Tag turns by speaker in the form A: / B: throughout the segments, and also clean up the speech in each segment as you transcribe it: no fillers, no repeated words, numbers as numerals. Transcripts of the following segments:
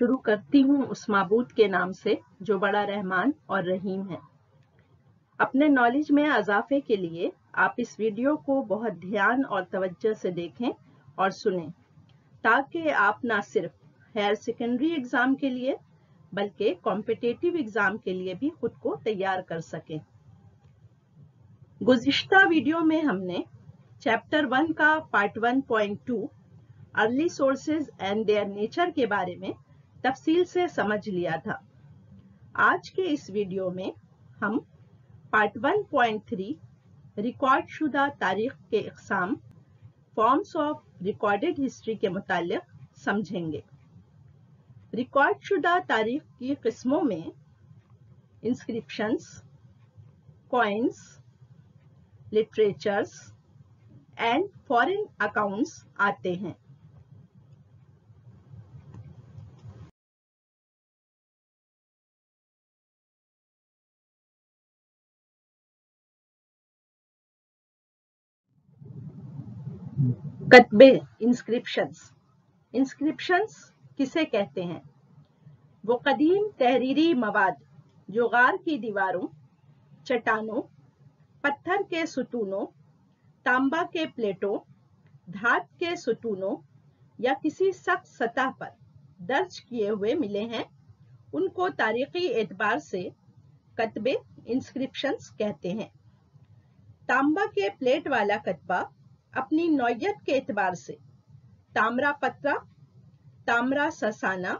A: शुरू करती हूँ उस माबूद के नाम से जो बड़ा रहमान और रहीम है। अपने नॉलेज में इजाफे के लिए आप इस वीडियो को बहुत ध्यान और तवज्जो से देखें और सुनें, ताकि आप ना सिर्फ हायर सेकेंडरी एग्जाम के लिए बल्कि कॉम्पिटिटिव एग्जाम के लिए भी खुद को तैयार कर सकें। गुज़िश्ता वीडियो में हमने चैप्टर 1 का part 1.2 early sources and their nature के बारे में तफसील से समझ लिया था। आज के इस वीडियो में हम पार्ट 1.3 रिकॉर्ड शुदा तारीख के इक़साम फॉर्म्स ऑफ रिकॉर्डेड हिस्ट्री के मुतालिक समझेंगे। रिकॉर्ड शुदा तारीख की किस्मों में inscriptions, coins, literatures and foreign accounts आते हैं। कतबे इंस्क्रिप्शंस किसे कहते हैं? वो कदीम तहरीरी मवाद जो गार की दीवारों, चट्टानों, पत्थर के सुतूनों, तांबा के प्लेटों, धात के सुतूनों या किसी सख्त सतह पर दर्ज किए हुए मिले हैं, उनको तारीखी एतबार से कतबे इंस्क्रिप्शंस कहते हैं। तांबा के प्लेट वाला कतबा अपनी नौयत के एतबार से ताम्रा पत्रा, ताम्रा ससाना,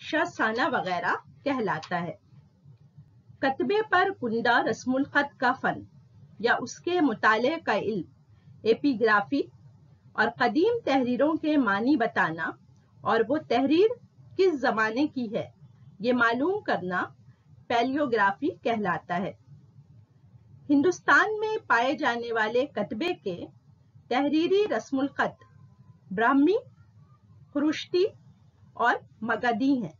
A: शसाना वगैरह कहलाता है। कतबे पर कुंदा रस्मुल खत का फन या उसके मुताले का इल्म, एपिग्राफी और कदीम तहरीरों के मानी बताना और वो तहरीर किस जमाने की है ये मालूम करना पैलियोग्राफी कहलाता है। हिंदुस्तान में पाए जाने वाले कतबे के तहरीरी रस्मुल खत ब्राह्मी, खुरुश्ती और मगधी हैं,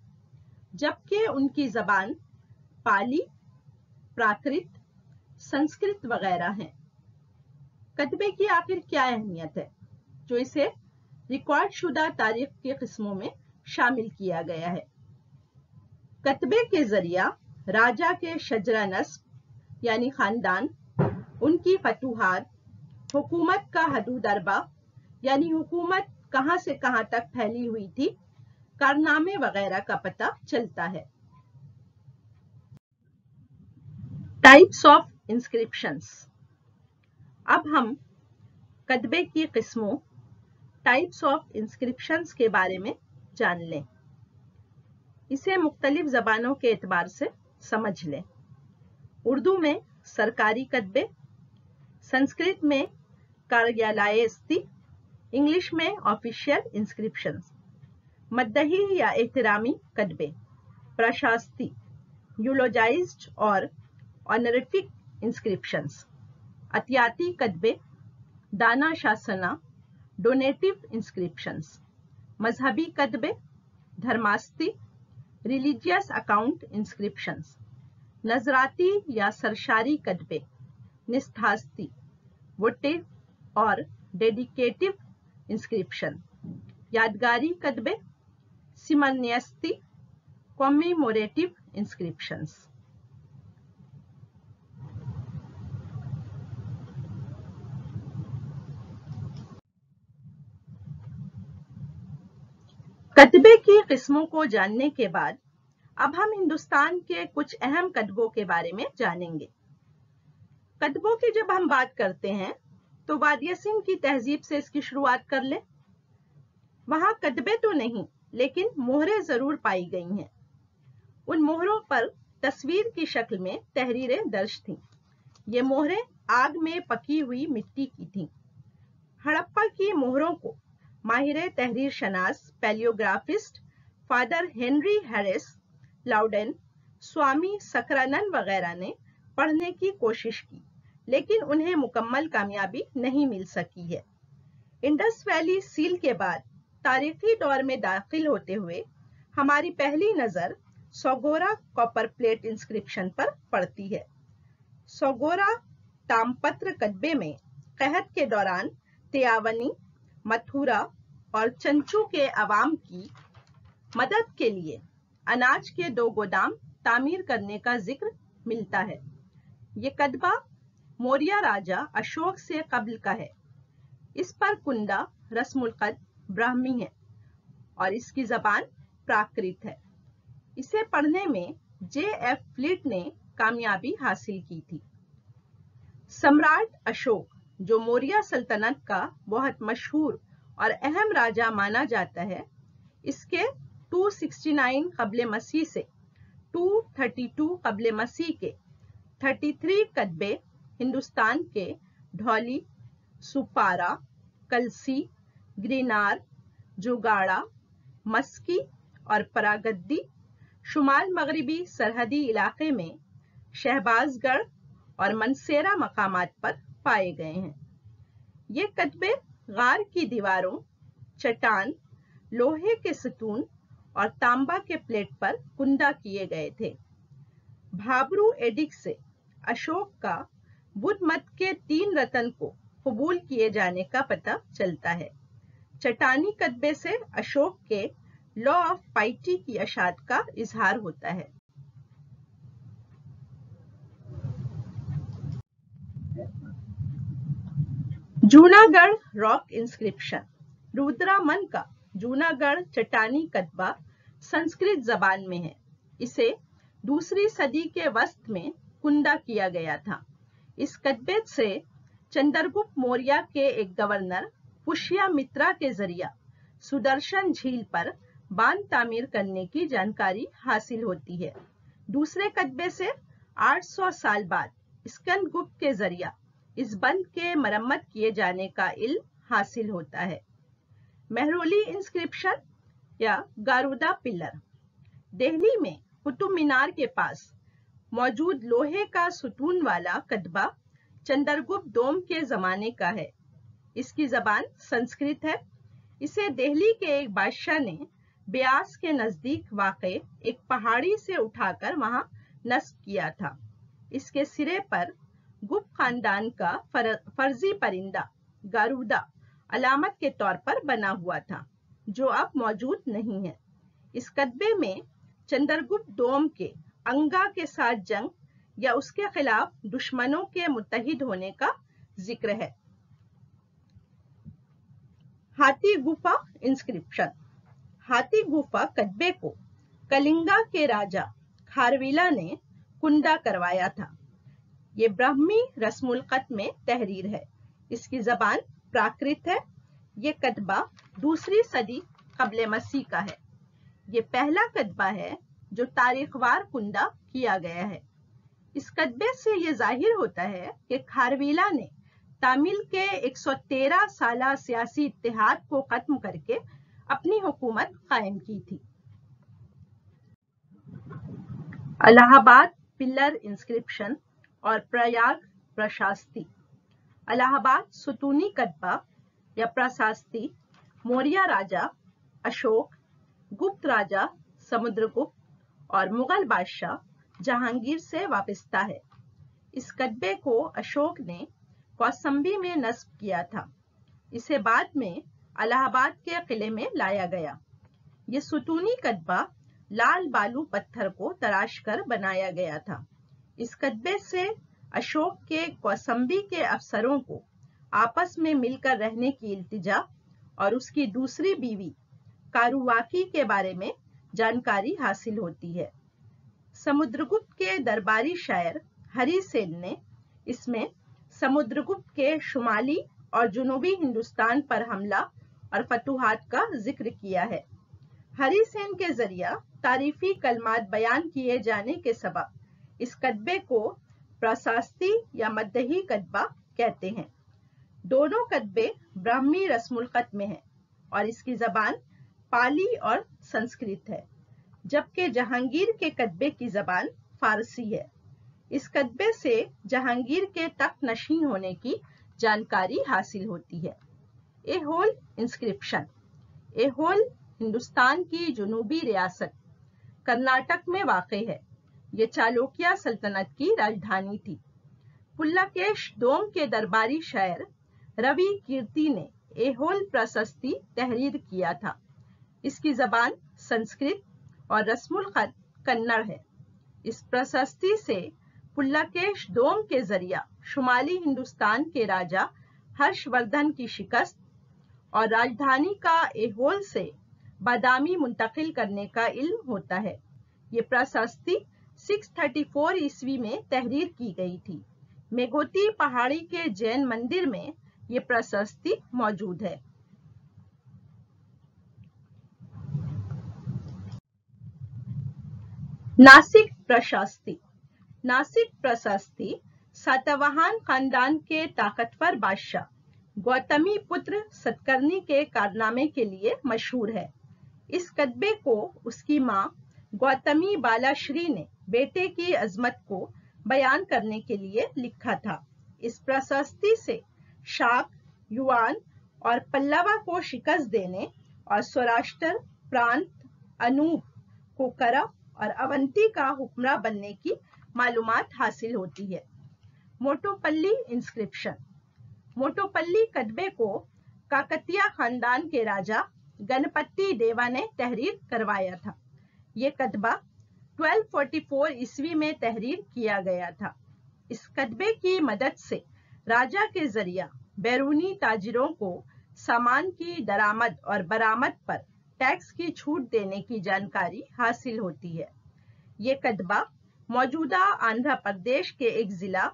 A: जबकि उनकी जबान पाली, प्राकृत, संस्कृत वगैरह हैं। कतबे की आखिर क्या अहमियत है जो इसे रिकॉर्ड शुदा तारीख की किस्मों में शामिल किया गया है? कतबे के जरिया राजा के शजरा नस्ब यानी खानदान, उनकी फतूहात, हुकूमत का हदूद अरबा यानी हुकूमत कहां से कहां तक फैली हुई थी, कारनामे वगैरह का पता चलता है। Types of inscriptions. अब हम कतबे की किस्मों, टाइप्स ऑफ इंस्क्रिप्शंस के बारे में जान लें। इसे मुख्तलिफ जबानों के एतबार से समझ लें। उर्दू में सरकारी कतबे, संस्कृत में कार्यालयस्ती, इंग्लिश में ऑफिशियल इंस्क्रिप्शंस। मद्दही या एहतरामी कतबे, प्रशास्ती, यूलोजाइज्ड और ऑनरिफिक इंस्क्रिप्शंस। अतियाती कतबे, दाना शासना, डोनेटिव इंस्क्रिप्शंस। मजहबी कतबे, धर्मास्ती, रिलीजियस अकाउंट इंस्क्रिप्शंस। नजराती या सरशारी कतबे, निस्थास्ती, वोटिव और डेडिकेटिव इंस्क्रिप्शन। यादगारी कतबे, सिमरनियस्ती, कॉमेमोरेटिव इंस्क्रिप्शंस। कतबे की किस्मों को जानने के बाद अब हम हिंदुस्तान के कुछ अहम कतबों के बारे में जानेंगे। कतबों की जब हम बात करते हैं तो वादिया सिंध की तहजीब से इसकी शुरुआत कर लें। वहां कतबे तो नहीं लेकिन मोहरें जरूर पाई गई हैं। उन मोहरों पर तस्वीर की शक्ल में तहरीरें दर्ज थीं। ये मोहरें आग में पकी हुई मिट्टी की थीं। हड़प्पा की मोहरों को माहिर तहरीर शनास पैलियोग्राफिस्ट फादर हेनरी हैरिस लाउडेन, स्वामी सकरानंद वगैरह ने पढ़ने की कोशिश की, लेकिन उन्हें मुकम्मल कामयाबी नहीं मिल सकी है। इंडस वैली सील के बाद तारीखी दौर में दाखिल होते हुए हमारी पहली नजर सोगोरा कॉपर प्लेट इंस्क्रिप्शन पर पड़ती है। सोगोरा तामपत्र कतबे में कहत के दौरान तियावनी, मथुरा और चंचू के अवाम की मदद के लिए अनाज के 2 गोदाम तामीर करने का जिक्र मिलता है। ये कदबा मौर्य राजा अशोक से कब्ल का है। इस पर कुंडा रस्मुल क़द ब्राह्मी है और इसकी जबान प्राकृत है। इसे पढ़ने में J.F. फ्लीट ने कामयाबी हासिल की थी। सम्राट अशोक, जो मौर्य सल्तनत का बहुत मशहूर और अहम राजा माना जाता है, इसके 269 कब्ल मसीह से 232 कब्ल मसीह के 33 कदबे हिंदुस्तान के ढौली, सुपारा, कलसी, ग्रिनार, जुगाड़ा, मस्की और परागद्दी शुमाल मगरिबी सरहदी इलाके में शहबाजगढ़ और मनसेरा मकामात पर पाए गए हैं। ये कदबे गार की दीवारों, चट्टान, लोहे के सतून और तांबा के प्लेट पर कुंदा किए गए थे। भाबरू एडिक्ट से अशोक का बुद्ध मत के 3 रत्न को कबूल किए जाने का पता चलता है। चट्टानी कदबे से अशोक के लॉ ऑफ पाइटी की अशात का इजहार होता है। Junagadh rock inscription. रुद्रामन का जूनागढ़ चट्टानी कदबा संस्कृत जबान में है। इसे 2री सदी के वस्त में कुंदा किया गया था। इस कदबे से चंद्रगुप्त मौर्य के एक गवर्नर पुष्यमित्रा के जरिया सुदर्शन झील पर बांध तामीर करने की जानकारी हासिल होती है। दूसरे कदबे से 800 साल बाद स्कंदगुप्त के जरिया इस बंद के मरम्मत किए जाने का इल्म हासिल होता है। मेहरौली इंस्क्रिप्शन या गारुदा पिलर। दिल्ली में कुतुब मीनार के पास मौजूद लोहे का सुतून वाला कदबा चंद्रगुप्त दोम के जमाने का है। इसकी जबान संस्कृत है। इसे दिल्ली के एक बादशाह ने ब्यास के नजदीक वाक़े एक पहाड़ी से उठाकर वहां नस्ब किया था। इसके सिरे पर गुप्त खानदान का फर्जी परिंदा गारुदा अलामत के तौर पर बना हुआ था, जो अब मौजूद नहीं है। इस कदबे में चंद्रगुप्त दोम के अंगा के साथ जंग या उसके खिलाफ दुश्मनों के मुत्तहिद होने का जिक्र है। हाथी गुफा इंस्क्रिप्शन। हाथी गुफा कदबे को कलिंगा के राजा खारविला ने कुंदा करवाया था। ये ब्राह्मी रस्मुल क़द में तहरीर है। इसकी जबान प्राकृत है। ये कदबा 2री सदी कब्ल मसीह का है। ये पहला कदबा है जो तारीखवार कुंदा किया गया है। इस कदबे से ये जाहिर होता है कि खारविला ने तामिल के 113 साला सियासी इत्तेहाद को खत्म करके अपनी हुकूमत कायम की थी। इलाहाबाद पिलर इंस्क्रिप्शन और प्रयाग प्रशास्ति। इलाहाबाद सुतूनी कदबा या प्रशास्ति मौर्य राजा अशोक, गुप्त राजा समुद्रगुप्त और मुगल बादशाह जहांगीर से वाबस्ता है। इस कदबे को अशोक ने कौसंबी में नस्ब किया था। इसे बाद में इलाहाबाद के किले में लाया गया। ये सुतूनी कदबा लाल बालू पत्थर को तराश कर बनाया गया था। इस कदबे से अशोक के कौसंबी के अफसरों को आपस में मिलकर रहने की इल्तिजा और उसकी दूसरी बीवी कारुवाकी के बारे में जानकारी हासिल होती है। समुद्रगुप्त के दरबारी शायर हरि सेन ने इसमें समुद्रगुप्त के शुमाली और जुनूबी हिंदुस्तान पर हमला और फतूहात का जिक्र किया है। हरि सेन के जरिया तारीफी कलमात बयान किए जाने के सबब इस कदबे को प्रशास्ति या मद्दही कदबा कहते हैं। दोनों कदबे ब्राह्मी रस्मुल क़द में हैं और इसकी जबान पाली और संस्कृत है, जबकि जहांगीर के कदबे की जबान फारसी है। इस कदबे से जहांगीर के तख्त नशीन होने की जानकारी हासिल होती है। एहोल इंस्क्रिप्शन। एहोल हिंदुस्तान की जुनूबी रियासत कर्नाटक में वाक़ई है। ये चालुक्य सल्तनत की राजधानी थी। पुलकेश दोम के दरबारी शायर रवि कीर्ति ने एहोल प्रशस्ति तहरीर किया था। इसकी जबान संस्कृत और रस्मुल खत कन्नड़ है। इस प्रशस्ति से पुलकेश डोम के जरिया शुमाली हिंदुस्तान के राजा हर्षवर्धन की शिकस्त और राजधानी का ऐहोल से बादामी मुंतकिल करने का इल्म होता है। ये प्रशस्ति 634 ईस्वी में तहरीर की गई थी। मेघोती पहाड़ी के जैन मंदिर में ये प्रशस्ति मौजूद है। नासिक प्रशस्ति। नासिक प्रशस्ति सातवाहन खानदान के ताकतवर बादशाह गौतमी पुत्र सतकर्णी के कारनामे के लिए मशहूर है। इस कतबे को उसकी मां गौतमी बालाश्री ने बेटे की अजमत को बयान करने के लिए लिखा था। इस प्रशस्ति से शाक, युआन और पल्लवा को शिकस्त देने और सौराष्ट्र प्रांत, अनूप, कोकरा और अवंती का हुक्मरां बनने की मालूमात हासिल होती है। मोटोपल्ली इंस्क्रिप्शन। मोटोपल्ली कतबे को काकतिया खानदान के राजा गणपति देवा ने तहरीर करवाया था। ये कतबा 1244 ईस्वी में तहरीर किया गया था। इस कतबे की मदद से राजा के जरिया बैरूनी ताजिरों को सामान की दरामद और बरामद पर टैक्स की छूट देने की जानकारी हासिल होती है। ये कतबा मौजूदा आंध्र प्रदेश के एक जिला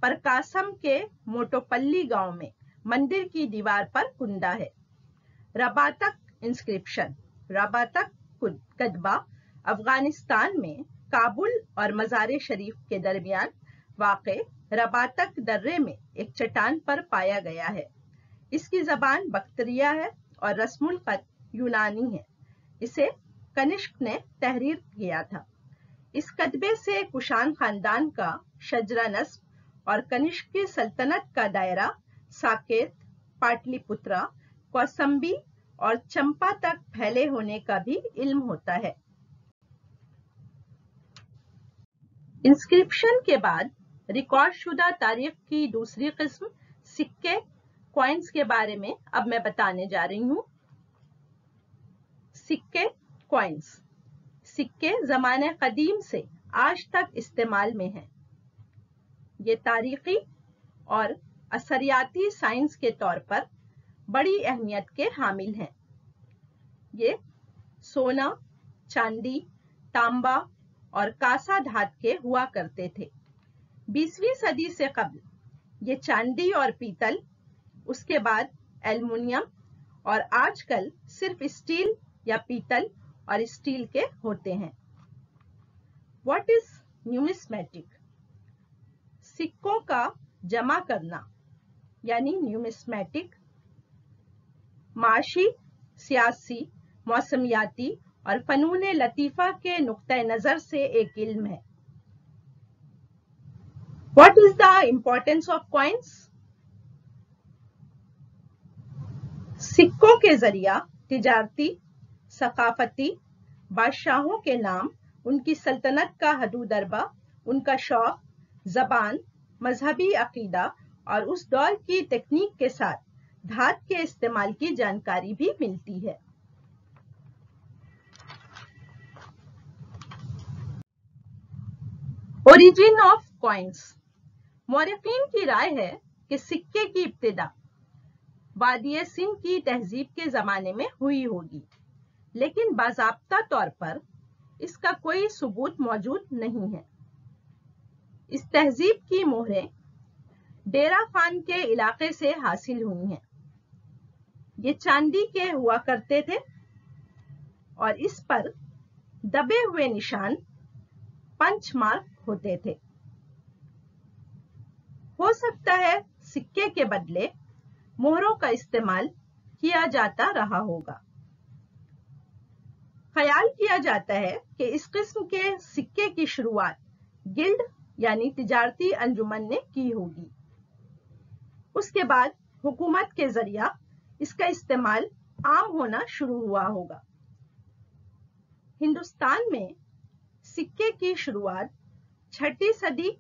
A: प्रकाशम के मोटोपल्ली गांव में मंदिर की दीवार पर कुंदा है। रबातक इंस्क्रिप्शन। रबातक कतबा अफगानिस्तान में काबुल और मज़ार शरीफ के दरमियान वाक़े रबातक दर्रे में एक चट्टान पर पाया गया है। इसकी जबान बख्तरिया है और रस्मुल खत यूनानी है। इसे कनिष्क ने तहरीर किया था। इस कतबे से कुशान खानदान का शजरा नस्ब और कनिष्क की सल्तनत का दायरा साकेत, पाटलिपुत्रा, कौसंबी और चंपा तक फैले होने का भी इल्म होता है। इंस्क्रिप्शन के बाद रिकॉर्ड शुदा तारीख की दूसरी किस्म सिक्के, कॉइन्स के बारे में अब मैं बताने जा रही हूँ। सिक्के, कॉइन्स। सिक्के ज़माने कदीम से आज तक इस्तेमाल में हैं। ये तारीखी और असरियाती साइंस के तौर पर बड़ी अहमियत के हामिल हैं। ये सोना, चांदी, तांबा और कांसा धात के हुआ करते थे। 20वीं सदी से कबल ये चांदी और पीतल, उसके बाद एल्युमिनियम और आजकल सिर्फ स्टील या पीतल और स्टील के होते हैं। What is numismatic? सिक्कों का जमा करना यानी न्यूमिस्मेटिक माशी, सियासी, मौसमियाती और फनूने लतीफा के नुक्ते नजर से एक इल्म है। What is the importance of coins? सिक्कों के जरिया तिजारती, सकाफती, बादशाहों के नाम, उनकी सल्तनत का हदूदरबा, उनका शौक, जबान, मजहबी अकीदा और उस दौर की तकनीक के साथ धात के इस्तेमाल की जानकारी भी मिलती है। Origin of coins. मौरिखीन की राय है कि सिक्के की इब्तिदा वादिये सिंध की तहजीब के जमाने में हुई होगी, लेकिन बाज़ाब्ता तौर पर इसका कोई सबूत मौजूद नहीं है। इस तहजीब की मोहरें डेरा खान के इलाके से हासिल हुई हैं। ये चांदी के हुआ करते थे और इस पर दबे हुए निशान पंच मार्क होते थे। हो सकता है सिक्के के बदले मोहरों का इस्तेमाल किया जाता रहा होगा। ख्याल किया जाता है कि इस किस्म के सिक्के की शुरुआत गिल्ड यानी तिजारती अंजुमन ने की होगी। उसके बाद हुकूमत के जरिया इसका इस्तेमाल आम होना शुरू हुआ होगा। हिंदुस्तान में सिक्के की शुरुआत 6वीं सदी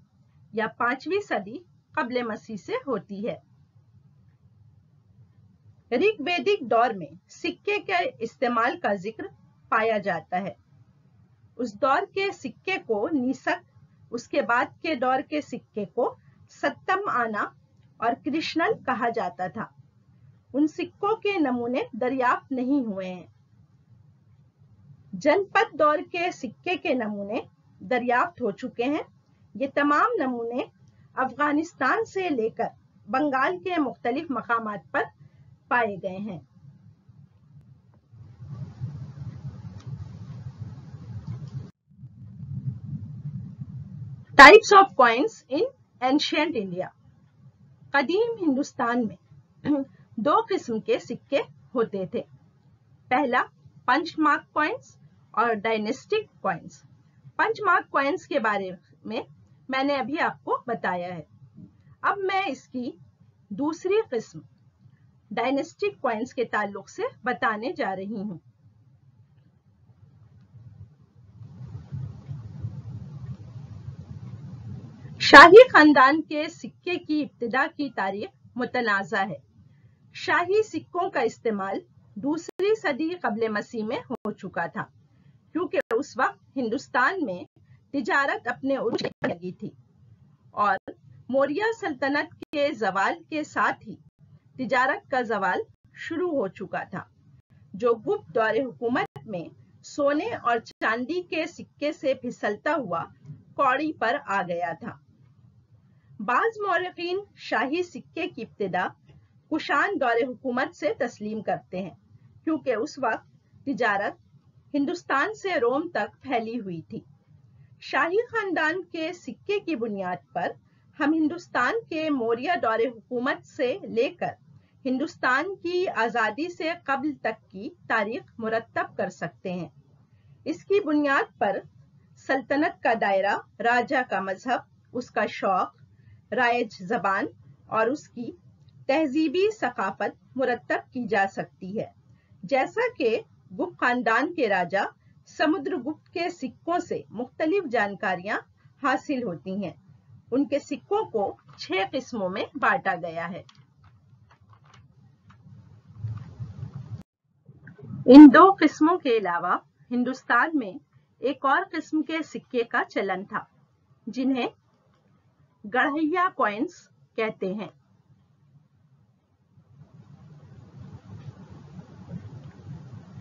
A: या 5वीं सदी कब्ले मसीह से होती है। ऋग्वेदिक दौर में सिक्के के इस्तेमाल का जिक्र पाया जाता है। उस दौर के सिक्के को निसक, उसके बाद के दौर के सिक्के को सत्तम आना और कृष्णल कहा जाता था। उन सिक्कों के नमूने दरियाफ्त नहीं हुए हैं। जनपद दौर के सिक्के के नमूने दरियाफ्त हो चुके हैं। ये तमाम नमूने अफगानिस्तान से लेकर बंगाल के मुख्तलिफ मकामात पर पाए गए हैं। Types of coins in ancient India. कदीम हिंदुस्तान में दो किस्म के सिक्के होते थे। पहला पंचमार्क कॉइन्स और डायनेस्टिक कॉइन्स। पंचमार्क कॉइन्स के बारे में मैंने अभी आपको बताया है। अब मैं इसकी दूसरी किस्म डायनेस्टिक कॉइन्स के ताल्लुक से बताने जा रही हूं। शाही खानदान के सिक्के की इब्तिदा की तारीख मुतनाज़ा है। शाही सिक्कों का इस्तेमाल दूसरी सदी कब्ल मसीह में हो चुका था, क्योंकि उस वक्त हिंदुस्तान में तिजारत अपने उर्ज पर लगी थी और मौर्य सल्तनत के जवाल के साथ ही तिजारत का जवाल शुरू हो चुका था, जो गुप्त दौरे हुकूमत में सोने और चांदी के सिक्के से फिसलता हुआ कौड़ी पर आ गया था। बाज मौरखीन शाही सिक्के की इब्तिदा कुशान दौरे हुकूमत से तस्लीम करते हैं, क्योंकि उस वक्त तिजारत हिंदुस्तान से रोम तक फैली हुई थी। शाही खानदान के सिक्के की बुनियाद पर हम हिंदुस्तान के मौर्य दौरे हुकूमत से लेकर हिंदुस्तान की आज़ादी से कब्ल तक की तारीख मुरत्तब कर सकते हैं। इसकी बुनियाद पर सल्तनत का दायरा, राजा का मजहब, उसका शौक, राइज जबान और उसकी तहजीबी सकाफत मुरत्तब की जा सकती है। जैसा कि गुप्त खानदान के राजा समुद्रगुप्त के सिक्कों से मुख्तलिफ जानकारियां हासिल होती हैं। उनके सिक्कों को 6 किस्मों में बांटा गया है। इन 2 किस्मों के अलावा हिंदुस्तान में एक और किस्म के सिक्के का चलन था, जिन्हें गढ़ैया कॉइन्स कहते हैं।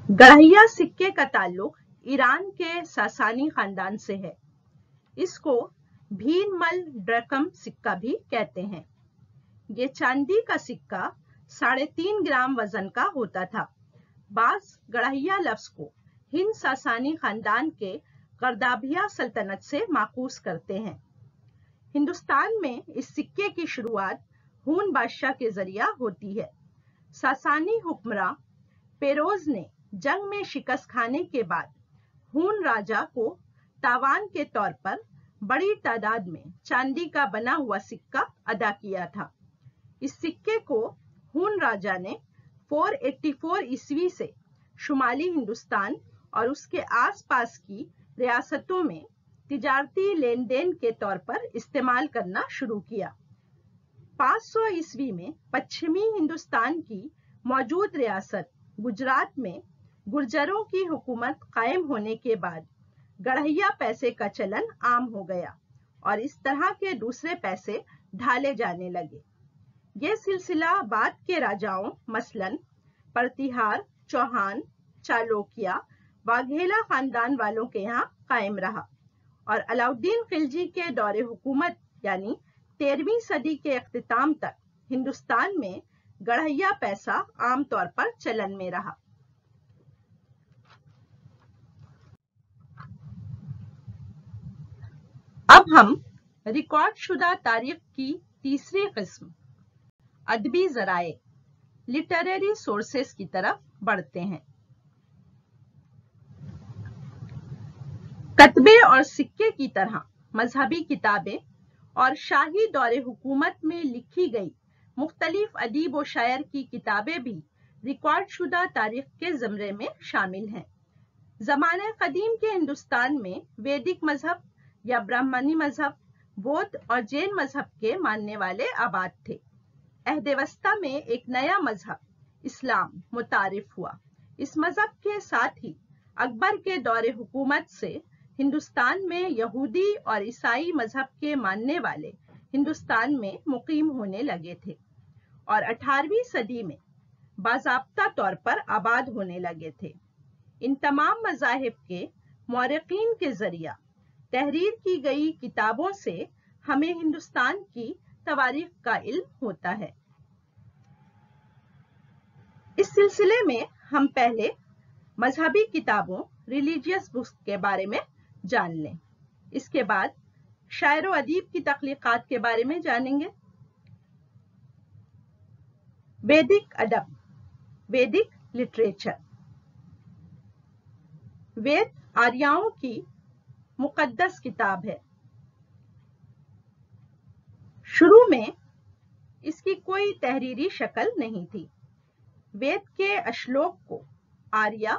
A: गढ़ैया सिक्के का ताल्लुक ईरान के सासानी खानदान से है। इसको भीनमल ड्रकम सिक्का भी कहते हैं। ये चांदी का सिक्का 3.5 ग्राम वजन का होता था। बास गढ़ैया लफ्ज को हिंद सासानी खानदान के गर्दाबिया सल्तनत से माकूस करते हैं। हिंदुस्तान में इस सिक्के की शुरुआत हून बादशाह के जरिया होती है। सासानी हुक्मरां पेरोज ने जंग में शिकस्त खाने के बाद हून राजा को तावान के तौर पर बड़ी तादाद में चांदी का बना हुआ सिक्का अदा किया था। इस सिक्के को हून राजा ने 484 ईस्वी से शुमाली हिंदुस्तान और उसके आसपास की रियासतों में तिजारती लेन देन के तौर पर इस्तेमाल करना शुरू किया। 500 ईस्वी में पश्चिमी हिंदुस्तान की मौजूद रियासत गुजरात में गुर्जरों की हुकूमत कायम होने के बाद गढ़ैया पैसे का चलन आम हो गया और इस तरह के दूसरे पैसे ढाले जाने लगे। ये सिलसिला बाद के राजाओं मसलन प्रतिहार, चौहान, चालोकिया, वाघेला खानदान वालों के यहाँ कायम रहा और अलाउद्दीन खिलजी के दौरे हुकूमत यानी 13वीं सदी के इख्तिताम तक हिंदुस्तान में गढ़ैया पैसा आमतौर पर चलन में रहा। अब हम रिकॉर्ड शुदा तारीख की तीसरी किस्म अदबी जराए लिटरेरी सोर्सेस की तरफ बढ़ते हैं। कतबे और सिक्के की तरह मजहबी किताबें और शाही दौरे हुकूमत में लिखी गई मुख्तलिफ अदीब व शायर की किताबें भी रिकॉर्ड शुदा तारीख के ज़मरे में शामिल हैं। ज़माने कदीम के हिंदुस्तान में वैदिक मजहब या ब्राह्मणी मजहब, बौद्ध और जैन मजहब के मानने वाले आबाद थे। अहद वस्ता में एक नया मजहब इस्लाम मुतारिफ हुआ। इस मजहब के साथ ही अकबर के दौरे हुकूमत से हिंदुस्तान में यहूदी और ईसाई मजहब के मानने वाले हिंदुस्तान में मुकीम होने लगे थे और 18वीं सदी में बाज़ाब्ता तौर पर आबाद होने लगे थे। इन तमाम मज़ाहिब के मौरख़ीन के ज़रिया तहरीर की गई किताबों से हमें हिंदुस्तान की तवारीख का इल्म होता है। इस सिलसिले में हम पहले मजहबी किताबों रिलीजियस बुक्स के बारे में जान लें। इसके बाद शायर व अदीब की तख्लीक़ात के बारे में जानेंगे। वैदिक अदब, वैदिक लिटरेचर। वेद आर्यों की मुक़द्दस किताब है। शुरू में इसकी कोई तहरीरी शक्ल नहीं थी। वेद के अश्लोक को आर्य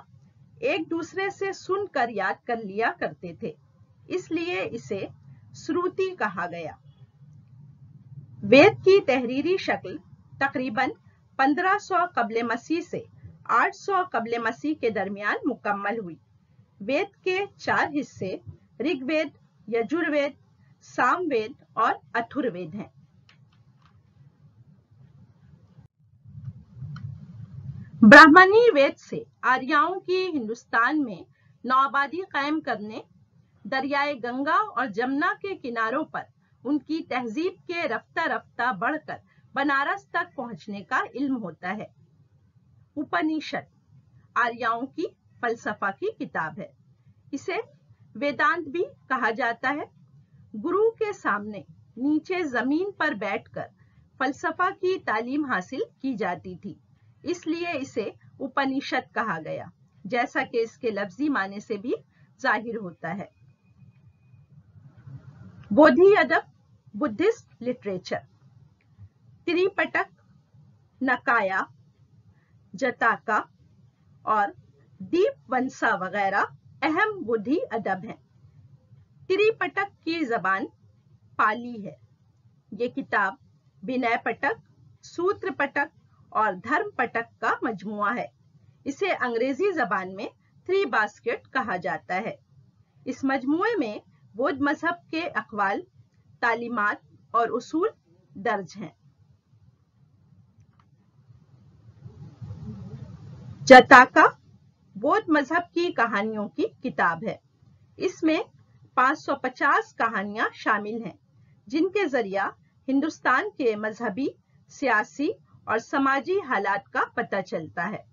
A: एक दूसरे से सुनकर याद कर लिया करते थे, इसलिए इसे श्रुति कहा गया। वेद की तहरीरी शक्ल तकरीबन 1500 कब्ल मसीह से 800 कब्ल मसीह के दरमियान मुकम्मल हुई। वेद के 4 हिस्से ऋग्वेद, यजुर्वेद, सामवेद और अथर्ववेद हैं। ब्राह्मणी वेद से आर्यों की हिंदुस्तान में नौआबादी कायम करने, दरियाए गंगा और जमुना के किनारों पर उनकी तहजीब के रफ्ता रफ्ता बढ़कर बनारस तक पहुंचने का इल्म होता है। उपनिषद आर्यों की फलसफा की किताब है। इसे वेदांत भी कहा जाता है। गुरु के सामने नीचे जमीन पर बैठकर फलसफा की तालीम हासिल की जाती थी, इसलिए इसे उपनिषद कहा गया, जैसा कि इसके लफ्जी माने से भी जाहिर होता है। बोधि अदब, बुद्धिस्ट लिटरेचर। त्रिपिटक, नकाया, जटाका और दीपवंसा वगैरह अहम बोधि अदब हैं। त्रिपिटक की जबान पाली है। ये किताब विनय पटक, सूत्र पटक और धर्म पटक का मजमुआ है। इसे अंग्रेजी जबान में थ्री बास्केट कहा जाता है। इस मजमुए में बौद्ध मजहब के अक़वाल, तालीमात और उसूल दर्ज हैं। जटाका बौद्ध मजहब की कहानियों की किताब है। इसमें 550 कहानियां शामिल हैं, जिनके जरिया हिंदुस्तान के मजहबी, सियासी और समाजी हालात का पता चलता है।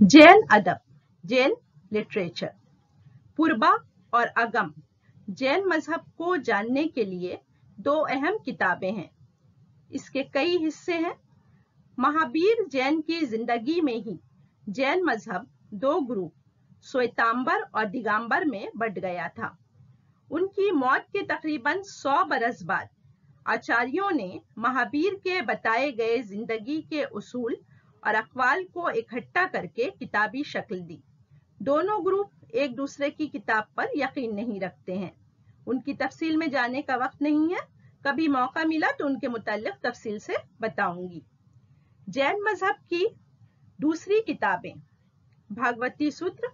A: जैन अदब, जैन लिटरेचर। पूर्बा और अगम जैन मजहब को जानने के लिए 2 अहम किताबें हैं। इसके कई हिस्से हैं। महावीर जैन की जिंदगी में ही जैन मजहब 2 ग्रुप श्वेतांबर और दिगंबर में बंट गया था। उनकी मौत के तकरीबन 100 बरस बाद आचार्यों ने महावीर के बताए गए जिंदगी के उसूल और अक़वाल को इकट्ठा करके किताबी शक्ल दी। दोनों ग्रुप एक दूसरे की किताब पर यकीन नहीं रखते हैं। उनकी तफसील में जाने का वक्त नहीं है, कभी मौका मिला तो उनके मुताल्लिक तफसील से बताऊंगी। जैन मजहब की दूसरी किताबें भागवती सूत्र,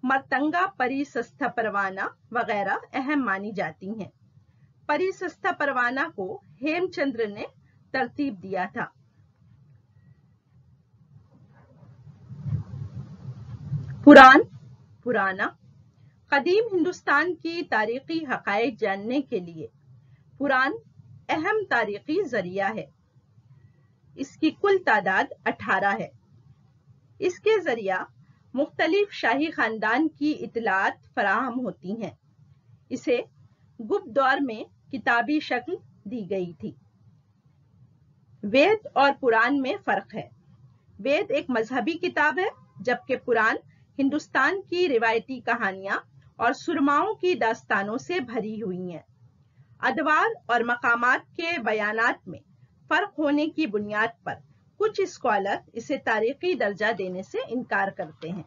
A: मर्तंगा परिसस्थ परवाना वगैरह अहम मानी जाती हैं। परिसस्थ परवाना को हेमचंद्र ने तरतीब दिया था। पुराण, पुराना कदीम हिंदुस्तान की तारीखी हक़ाइक़ जानने के लिए पुराण अहम तारीखी जरिया है। इसकी कुल तादाद 18 है। इसके जरिया मुख्तलिफ शाही खानदान की इतलात फराहम होती हैं। इसे गुप्त दौर में किताबी शक्ल दी गई थी। वेद और पुराण में फर्क है। वेद एक मजहबी किताब है, जबकि पुराण हिंदुस्तान की रिवायती कहानियां और सुरमाओं की दास्तानों से भरी हुई हैं। अदवार और मकामात के बयानात में फर्क होने की बुनियाद पर कुछ स्कॉलर इसे तारीखी दर्जा देने से इनकार करते हैं।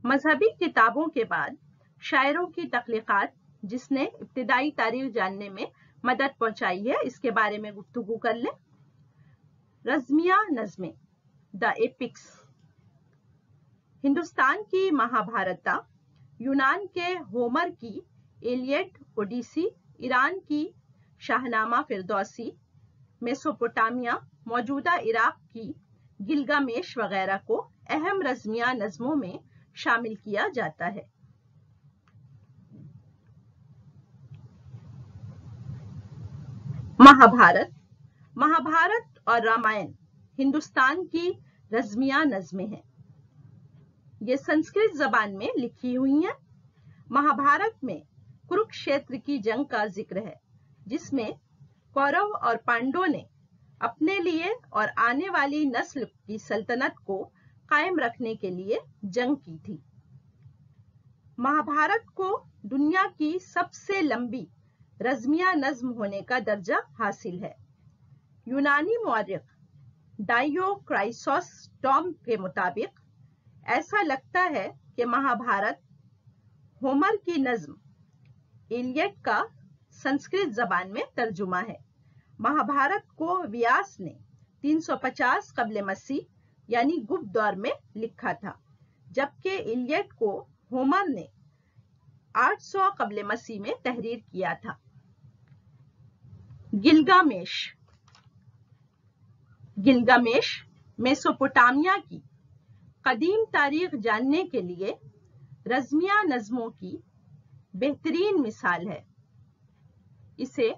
A: मजहबी किताबों के बाद शायरों की तख्लीकात जिसने इब्तिदाई तारीख जानने में मदद पहुंचाई है, इसके बारे में गुफ्तगू कर लें। रज़्मिया नज़्में, द एपिक्स। हिंदुस्तान की महाभारत, यूनान के होमर की इलियड ओडिसी, ईरान की शाहनामा फिरदौसी, मेसोपोटामिया, मौजूदा इराक की गिलगामेश वगैरह को अहम रज़्मिया नज़्मों में शामिल किया जाता है। महाभारत और रामायण हिंदुस्तान की रज़्मिया नज़्में हैं। ये संस्कृत जबान में लिखी हुई हैं। महाभारत में कुरुक्षेत्र की जंग का जिक्र है, जिसमें कौरव और पांडवों ने अपने लिए और आने वाली नस्ल की सल्तनत को कायम रखने के लिए जंग की थी। महाभारत को दुनिया की सबसे लंबी रज़्मिया नज़्म होने का दर्जा हासिल है। यूनानी मौर्ख डायोक्राइसोस टॉम के मुताबिक ऐसा लगता है कि महाभारत होमर की नज़्म इलियड का संस्कृत जबान में तर्जुमा है। महाभारत को व्यास ने 350 कब्ल मसीह यानी गुप्त दौर में लिखा था, जबकि इलियड को होमर ने 800 कब्ल मसीह में तहरीर किया था। गिलगामेश मेसोपोटामिया की कदीम तारीख जानने के लिए रज़्मिया नज़्मों की बेहतरीन मिसाल है। इसे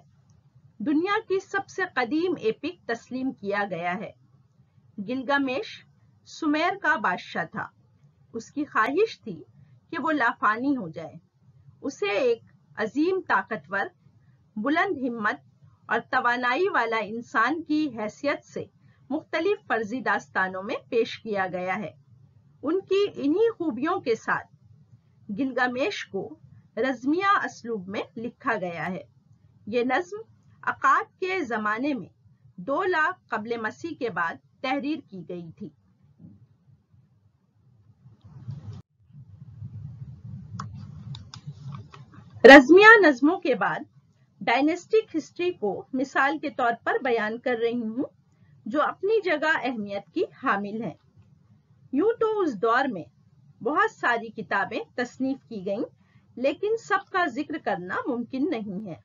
A: दुनिया की सबसे कदीम एपिक तस्लीम किया गया है। गिलगामेश सुमेर का बादशाह था। उसकी ख्वाहिश थी कि वो लाफानी हो जाए। उसे एक अजीम ताकतवर, बुलंद हिम्मत और तवानाई वाला इंसान की हैसियत से मुख्तलिफ फर्जी दास्तानों में पेश किया गया है। उनकी इन्हीं खूबियों के साथ गिलगामेश को रज़्मिया असलूब में लिखा गया है। ये नज़्म अकाद के जमाने में 2 लाख कब्ल मसीह के बाद तहरीर की गई थी। रज़्मिया नज़्मों के बाद डायनेस्टिक हिस्ट्री को मिसाल के तौर पर बयान कर रही हूं, जो अपनी जगह अहमियत की हामिल हैं। यूं तो उस दौर में बहुत सारी किताबें तस्नीफ की गईं, लेकिन सबका जिक्र करना मुमकिन नहीं है।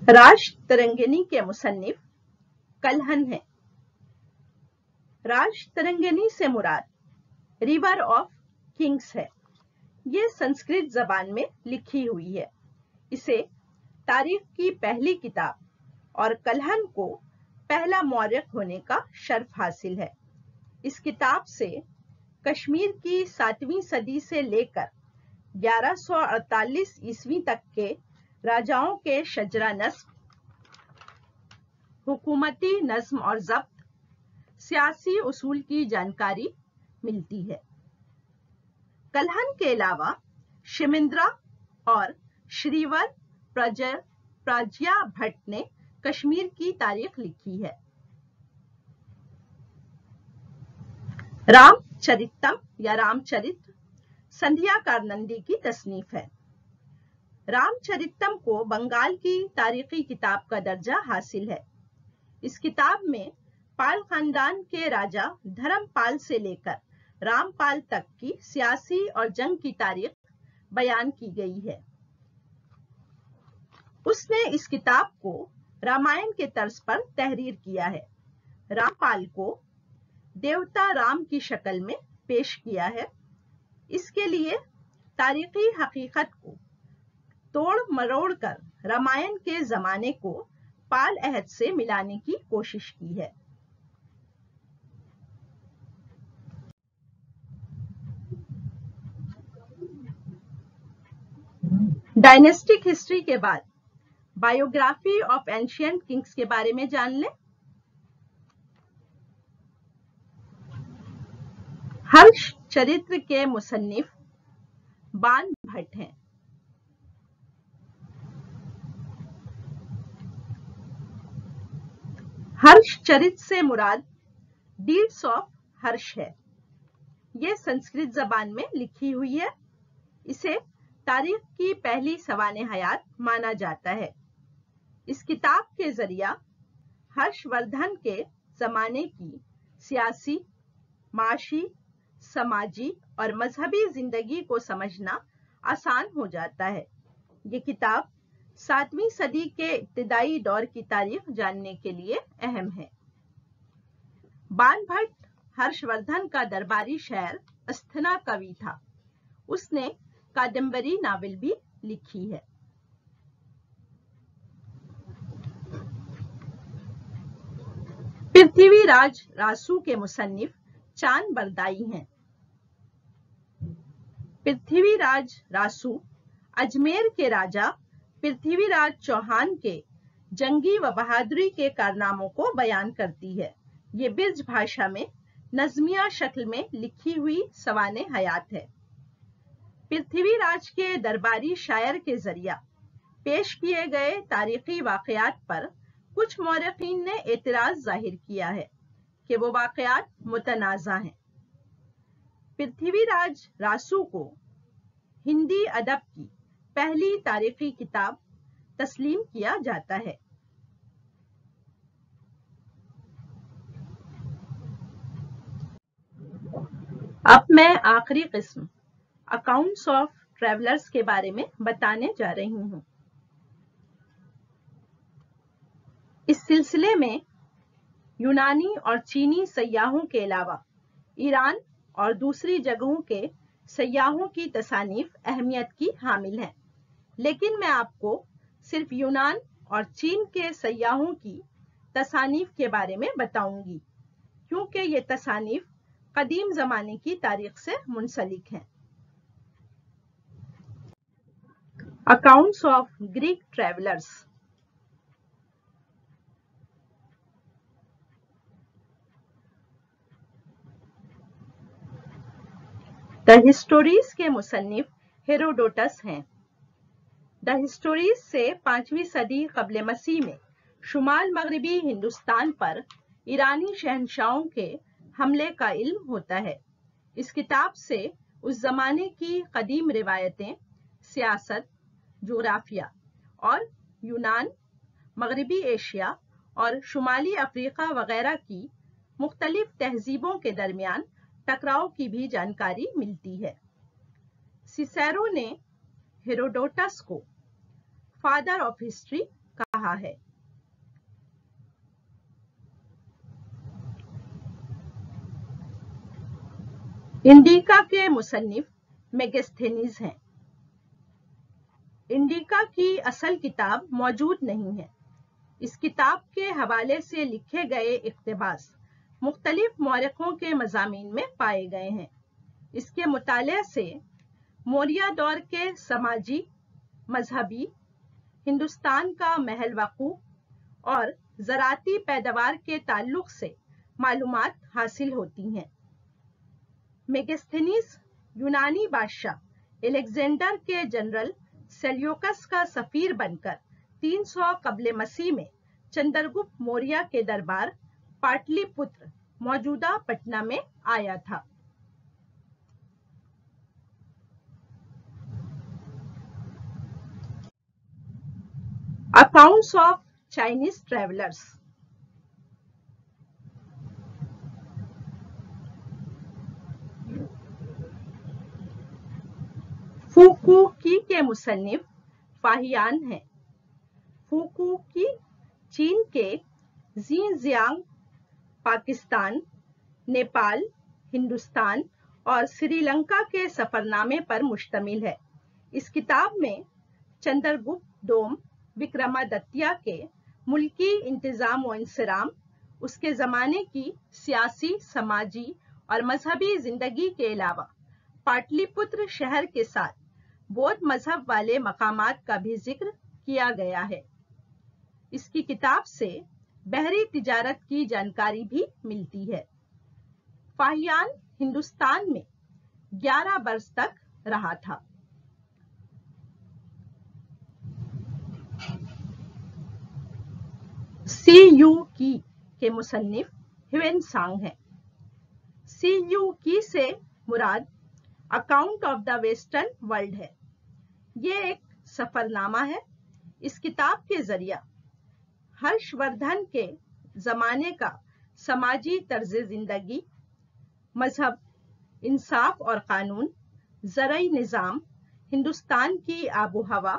A: राजतरंगिणी के मुसन्निफ कल्हन है। राजतरंगिणी से मुराद रिवर ऑफ किंग्स है। ये संस्कृत जबान में लिखी हुई है। इसे तारीख की पहली किताब और कल्हन को पहला मौर्ख होने का शर्फ हासिल है। इस किताब से कश्मीर की 7वीं सदी से लेकर 1148 ईस्वी तक के राजाओं के शजरा नस्ब, हुकूमती नज्म और ज़ब्त, सियासी उसूल की जानकारी मिलती है। कल्हन के अलावा शिमिंद्रा और श्रीवर प्राज्या भट्ट ने कश्मीर की तारीख लिखी है। रामचरितम या रामचरित्र संध्या कारनंदी की तसनीफ है। रामचरितम को बंगाल की तारीखी किताब का दर्जा हासिल है। इस किताब में पाल खानदान के राजा धर्मपाल से लेकर रामपाल तक की सियासी और जंग की तारीख बयान की गई है। उसने इस किताब को रामायण के तर्ज पर तहरीर किया है। रामपाल को देवता राम की शक्ल में पेश किया है। इसके लिए तारीखी हकीकत को तोड़ मरोड़ कर रामायण के जमाने को पाल अहद से मिलाने की कोशिश की है। डायनेस्टिक हिस्ट्री के बाद बायोग्राफी ऑफ एंशिएंट किंग्स के बारे में जान लें। हर्ष चरित्र के मुसन्निफ बान भट्ट हैं। हर्ष चरित से मुराद डीड्स ऑफ हर्ष है। ये संस्कृत जबान में लिखी हुई है। इसे तारीख की पहली सवाने हयात माना जाता है। इस किताब के जरिया हर्षवर्धन के जमाने की सियासी, माशी, समाजी और मजहबी जिंदगी को समझना आसान हो जाता है। ये किताब 7वीं सदी के इब्तिदाई दौर की तारीख जानने के लिए अहम है। बाणभट्ट हर्षवर्धन का दरबारी शायर अस्थना कवि था। उसने कादम्बरी नावल भी लिखी है। पृथ्वीराज रासू के मुसन्निफ चांद बरदाई हैं। पृथ्वीराज रासू अजमेर के राजा पृथ्वीराज चौहान के जंगी व बहादुरी के कारनामों को बयान करती है। ये ब्रज भाषा में नज़मिया शक्ल में लिखी हुई सवाने हयात है। पृथ्वीराज के दरबारी शायर के जरिया पेश किए गए तारीखी वाकयात पर कुछ मौरखीन ने एतराज जाहिर किया है कि वो वाकयात मुतनाज़ा हैं। पृथ्वीराज रासू को हिंदी अदब की पहली तारीखी किताब तस्लीम किया जाता है। अब मैं आखिरी किस्म अकाउंट्स ऑफ ट्रैवलर्स के बारे में बताने जा रही हूँ। इस सिलसिले में यूनानी और चीनी सयाहों के अलावा ईरान और दूसरी जगहों के सयाहों की तसानीफ अहमियत की हामिल हैं, लेकिन मैं आपको सिर्फ यूनान और चीन के सयाहों की तसानीफ के बारे में बताऊंगी, क्योंकि ये तसानीफ कदीम ज़माने की तारीख से मुंसलिक हैं। Accounts of Greek travellers. The Histories के मुसन्निफ हेरोडोटस हैं। द हिस्टोरीज से 5वीं सदी कब्ल मसीह में शुमाल मगरबी हिंदुस्तान पर ईरानी शहंशाहों के हमले का इल्म होता है। इस किताब से उस जमाने की कदीम रिवायतें, सियासत, जोग्राफिया और यूनान, मगरबी एशिया और शुमाली अफ्रीका वगैरह की मुख्तलिफ तहजीबों के दरमियान टकराव की भी जानकारी मिलती है। सिसेरो ने हेरोडोटस को फादर ऑफ हिस्ट्री कहा है। इंडिका के मुसन्निफ मेगस्थेनीज हैं। इंडिका की असल किताब मौजूद नहीं है। इस किताब के हवाले से लिखे गए इक्तिबास मुख्तलिफ मौरखों के मज़ामीन में पाए गए हैं। इसके मुताले से मौर्य दौर के समाजी, मजहबी, हिंदुस्तान का महल वक़ू और ज़राती पैदावार के ताल्लुक से मालूमात हासिल होती हैं। मेगस्थेनीज यूनानी बादशाह एलेक्जेंडर के जनरल सेल्यूकस का सफीर बनकर 300 कब्ल मसीह में चंद्रगुप्त मौर्य के दरबार पाटलिपुत्र मौजूदा पटना में आया था। Accounts of Chinese travellers. Fo Kuo Ki के मुसन्निफ फाहियान हैं। फूकुकी चीन के ज़ीजियांग, पाकिस्तान, नेपाल, हिंदुस्तान और श्रीलंका के सफरनामे पर मुश्तमिल है। इस किताब में चंद्रगुप्त डोम विक्रमादित्य के मुल्की इंतजाम व इंसराम, उसके ज़माने की सियासी, समाजी और मजहबी जिंदगी के अलावा पाटलिपुत्र शहर के साथ बौद्ध मजहब वाले मकामात का भी जिक्र किया गया है। इसकी किताब से बहरी तिजारत की जानकारी भी मिलती है। फाहियान हिंदुस्तान में 11 बरस तक रहा था। सीयूकी के मुसन्निफ ह्वेनसांग हैं। CU की से मुराद account of the western world है। ये एक सफरनामा है। इस किताब के जरिया हर्षवर्धन के जमाने का समाजी तर्ज जिंदगी, मजहब, इंसाफ और कानून, ज़राई निज़ाम, हिंदुस्तान की आबो हवा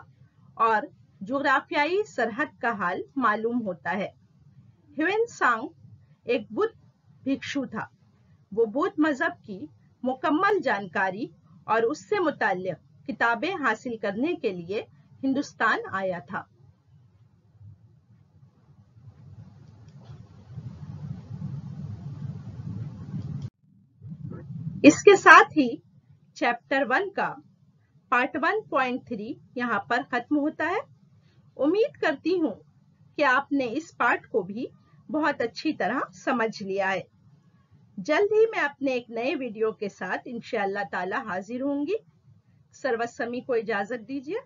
A: और जोग्राफियाई सरहद का हाल मालूम होता है। ह्वेनसांग एक बुद्ध भिक्षु था। वो बुद्ध मजहब की मुकम्मल जानकारी और उससे मुताल्लिक़ किताबें हासिल करने के लिए हिंदुस्तान आया था। इसके साथ ही चैप्टर 1 का पार्ट 1.3 यहाँ पर खत्म होता है। उम्मीद करती हूँ कि आपने इस पार्ट को भी बहुत अच्छी तरह समझ लिया है। जल्द ही मैं अपने एक नए वीडियो के साथ इंशाअल्लाह ताला हाजिर होंगी। सर्वसमी को इजाजत दीजिए।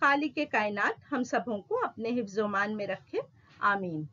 A: खालिक कायनात हम सबों को अपने हिफ्ज़-ओ-मान में रखे। आमीन।